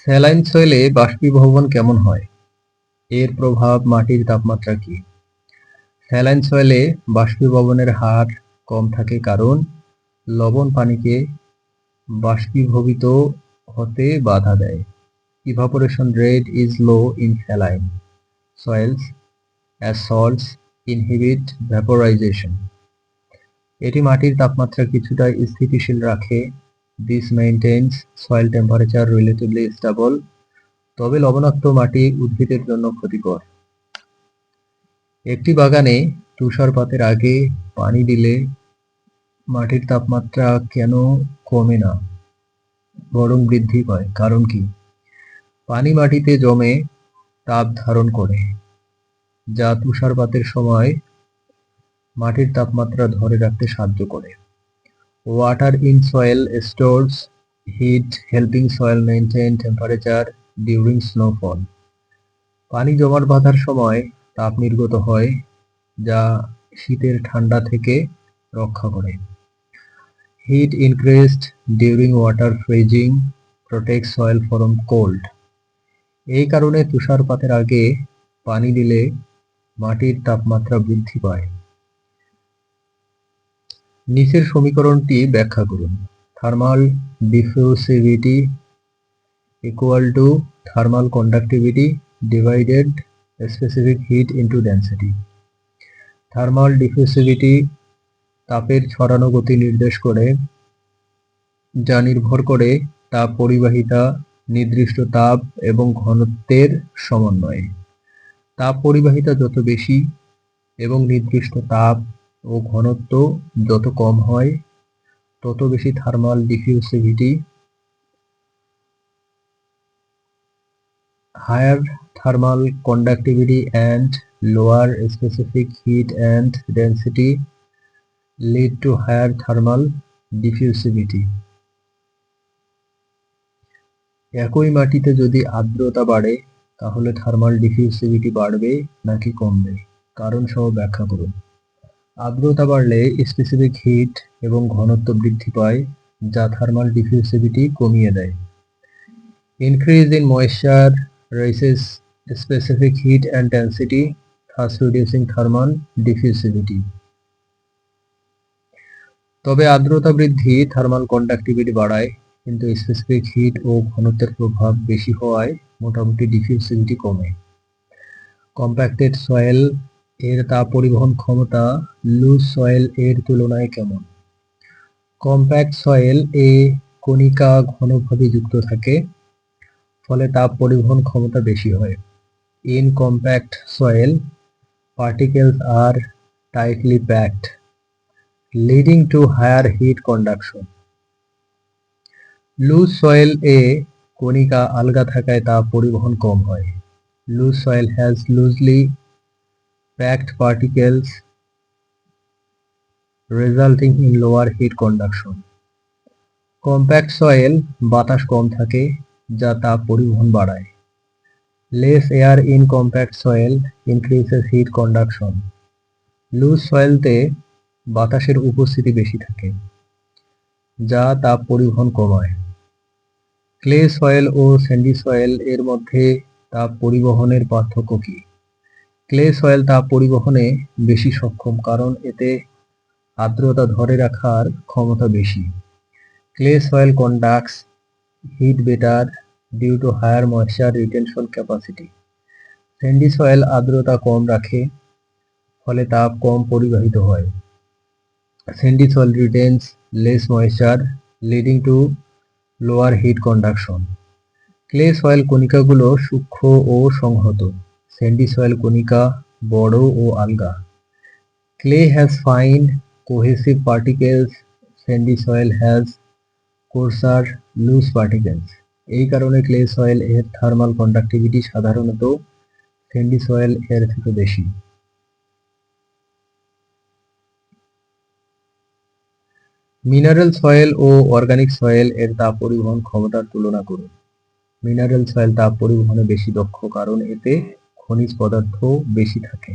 Saline সয়েলে বাষ্পীভবন কেমন হয়? এর প্রভাব মাটির তাপমাত্রা কি? স্যালাইন সয়েলে বাষ্পীভবনের হার কম থাকে কারণ লবণ পানিকে বাষ্পীভবিত হতে বাধা দেয়। Evaporation rate is low in saline soils as salts inhibit vaporization. এটি মাটির তাপমাত্রা কিছুটা স্থিতিশীল রাখে। This maintains soil temperature relatively stable. তবে লবণাক্ত মাটি উদ্ভিদের জন্য ক্ষতিকর। একটি বাগানে তুষারপাতের আগে পানি দিলে মাটির তাপমাত্রা কেন কমে না বরং বৃদ্ধি পায়? কারণ কি? পানি মাটিতে জমে তাপ ধারণ করে, যা তুষারপাতের সময় মাটির তাপমাত্রা ধরে রাখতে সাহায্য করে। Water in soil stores heat, helping soil maintain temperature during snowfall. পানি জমাট বাঁধার সময় তাপ নির্গত হয়, যা শীতের ঠান্ডা থেকে রক্ষা করে। Heat increased during water freezing protects soil from cold. এই কারণে তুষারপাতের আগে পানি দিলে মাটির তাপমাত্রা বৃদ্ধি পায়। নিচের সমীকরণটি ব্যাখ্যা করুন। Thermal diffusivity equal to thermal conductivity divided specific heat into density. Thermal diffusivity তাপের ছড়ানো গতি নির্দেশ করে, যা নির্ভর করে তাপ পরিবাহিতা, নির্দিষ্ট তাপ এবং ঘনত্বের সমন্বয়ে। তাপ পরিবাহিতা যত বেশি এবং নির্দিষ্ট তাপ ও ঘনত্ব যত কম হয়, তত বেশি thermal ডিফিউসিভিটি। Higher thermal conductivity and lower specific heat and density lead to higher thermal diffusivity. একই মাটিতে যদি আর্দ্রতা বাড়ে তাহলে থার্মাল ডিফিউসিভিটি বাড়বে নাকি কমবে? কারণ সহ ব্যাখ্যা করুন। আর্দ্রতা বাড়লে স্পেসিফিক হিট এবং ঘনত্ব বৃদ্ধি পায়, যা থার্মাল ডিফিউসিভিটি কমিয়ে দেয়। Increase in moisture raises specific heat and density, thus reducing thermal diffusivity. তবে আর্দ্রতা বৃদ্ধি থার্মাল কন্ডাক্টিভিটি বাড়ায়, কিন্তু স্পেসিফিক হিট ও ঘনত্বের প্রভাব বেশি হওয়ায় মোটামুটি ডিফিউসিভিটি কমে। কম্প্যাক্টেড সয়েল এর তাপ পরিবহন ক্ষমতা লুজ সয়েল এর তুলনায় কেমন? কম্প্যাক্ট সয়েল এ কণিকা ঘনভাবে যুক্ত থাকে, ফলে তাপ পরিবহন ক্ষমতা বেশি হয়। In compact soil, particles are tightly packed, leading to higher heat conduction. Loose soil এ কণিকা আলগা থাকায় তাপ পরিবহন কম হয়। Loose soil has loosely packed particles, resulting in lower heat conduction. Compact soil বাতাস কম থাকে, যা তাপ পরিবহন বাড়ায়। Less air in compact soil increases heat conduction. Loose soil তে বাতাসের উপস্থিতি বেশি থাকে, যা তাপ পরিবহন কমায়। Clay soil oh Sandy soil এর মধ্যে তাপ পরিবহনের পার্থক্য কি? ক্লে সয়েল তাপ পরিবহনে বেশি সক্ষম কারণ এতে আর্দ্রতা ধরে রাখার ক্ষমতা বেশি। Clay soil conducts heat better due to higher moisture retention capacity. Sandy soil আর্দ্রতা কম রাখে, ফলে তাপ কম পরিবাহিত হয়। Sandy soil retains less moisture, leading to lower heat conduction. Clay soil কণিকাগুলো সূক্ষ্ম ও সংহত। Sandy soil কণিকা বড় ও আলগা। Clay has fine cohesive particles. Sandy soil has coarser loose particles. এই কারণে ক্লে সয়েল এর থার্মাল কন্ডাক্টিভিটি সাধারণত স্যান্ডি সয়েল এর থেকে বেশি। Mineral soil oh organic soil এর তাপ পরিবহন ক্ষমতার তুলনা করুন। মিনারেল সয়েল তাপ পরিবহনে বেশি দক্ষ কারণ এতে খনিজ পদার্থ বেশি থাকে।